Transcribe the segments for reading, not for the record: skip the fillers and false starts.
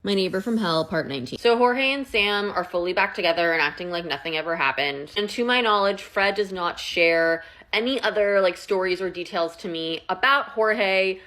My Neighbor from Hell, Part 19. So Jorge and Sam are fully back together and acting like nothing ever happened. And to my knowledge, Fred does not share any other like stories or details to me about Jorge.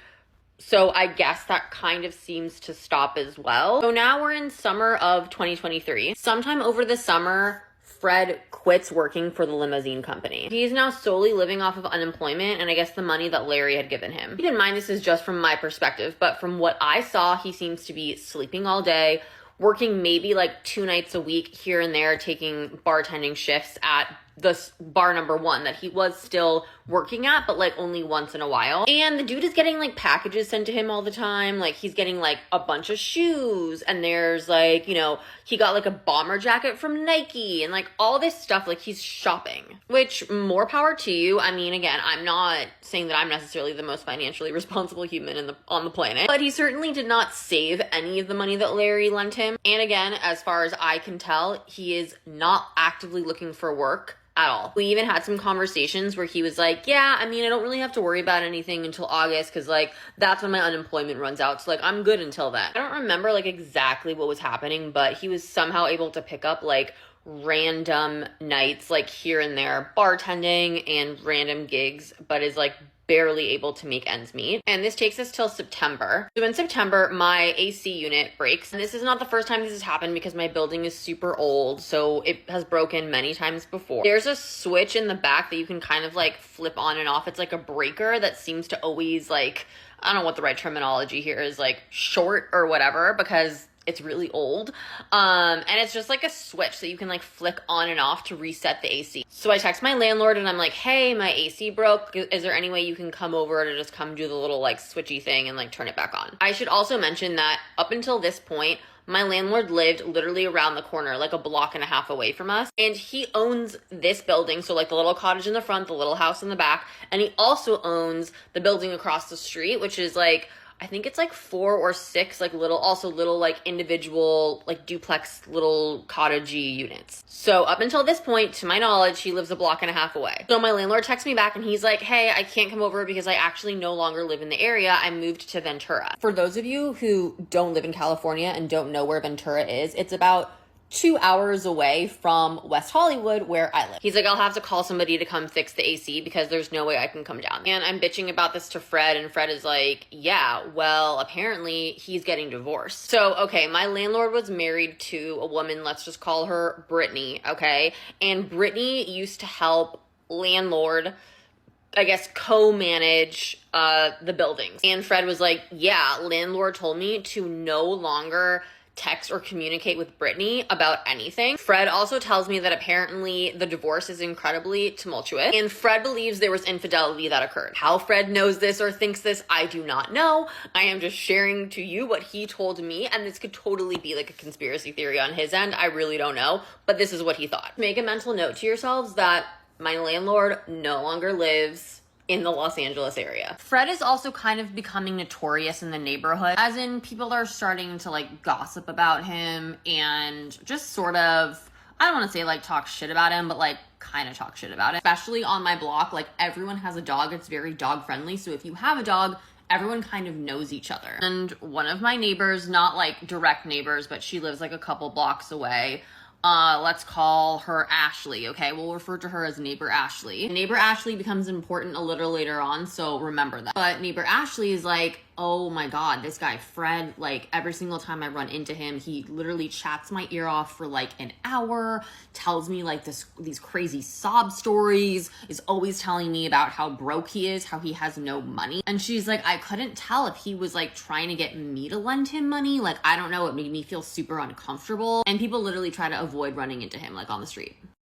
So I guess that kind of seems to stop as well. So now we're in summer of 2023. Sometime over the summer, Fred quits working for the limousine company. He's now solely living off of unemployment and I guess the money that Larry had given him. Keep in mind this is just from my perspective, but from what I saw, he seems to be sleeping all day, working maybe like 2 nights a week here and there, taking bartending shifts at the bar number 1 that he was still working at, but like only once in a while. And the dude is getting like packages sent to him all the time. Like he's getting like a bunch of shoes and there's like, you know, he got like a bomber jacket from Nike and like all this stuff. Like he's shopping, which more power to you. I mean, again, I'm not saying that I'm necessarily the most financially responsible human on the planet, but he certainly did not save any of the money that Larry lent him. And again, as far as I can tell, he is not actively looking for work at all. We even had some conversations where he was like, yeah, I mean, I don't really have to worry about anything until August because like that's when my unemployment runs out. So like I'm good until then. I don't remember like exactly what was happening, but he was somehow able to pick up like random nights like here and there bartending and random gigs, but is like barely able to make ends meet. And this takes us till September. So in September, my AC unit breaks. And this is not the first time this has happened because my building is super old, so it has broken many times before. There's a switch in the back that you can kind of like flip on and off. It's like a breaker that seems to always like, I don't know what the right terminology here is, like short or whatever, because it's really old. And it's just like a switch that you can like flick on and off to reset the AC. So I text my landlord and I'm like, hey, my AC broke. Is there any way you can come over to just come do the little like switchy thing and like turn it back on? I should also mention that up until this point, my landlord lived literally around the corner, like a block and a half away from us. And he owns this building. So like the little cottage in the front, the little house in the back. And he also owns the building across the street, which is like, I think it's like 4 or 6 like little like individual like duplex little cottagey units. So up until this point, to my knowledge, he lives a block and a half away. So my landlord texts me back and he's like, hey, I can't come over because I actually no longer live in the area. I moved to Ventura. For those of you who don't live in California and don't know where Ventura is, it's about 2 hours away from West Hollywood where I live. He's like, I'll have to call somebody to come fix the AC because there's no way I can come down. And I'm bitching about this to Fred and Fred is like, yeah, well, apparently he's getting divorced. So, okay, my landlord was married to a woman, let's just call her Brittany, okay? And Brittany used to help landlord, I guess, co-manage the buildings. And Fred was like, yeah, landlord told me to no longer text or communicate with Brittany about anything. Fred also tells me that apparently the divorce is incredibly tumultuous and Fred believes there was infidelity that occurred. How Fred knows this or thinks this, I do not know. I am just sharing to you what he told me, and this could totally be like a conspiracy theory on his end. I really don't know, but this is what he thought. Make a mental note to yourselves that my landlord no longer lives in the Los Angeles area. Fred is also kind of becoming notorious in the neighborhood, as in people are starting to like gossip about him and just sort of, I don't want to say like talk shit about him, but like kind of talk shit about it. Especially on my block, like everyone has a dog. It's very dog friendly. So if you have a dog, everyone kind of knows each other. And one of my neighbors, not like direct neighbors, but she lives like a couple blocks away. Let's call her Ashley, okay? We'll refer to her as Neighbor Ashley. Neighbor Ashley becomes important a little later on, so remember that. But Neighbor Ashley is like, oh my God, this guy Fred, like every single time I run into him, he literally chats my ear off for like an hour, tells me like these crazy sob stories, is always telling me about how broke he is, how he has no money. And she's like, I couldn't tell if he was like trying to get me to lend him money. Like, I don't know, it made me feel super uncomfortable. And people literally try to avoid running into him like on the street.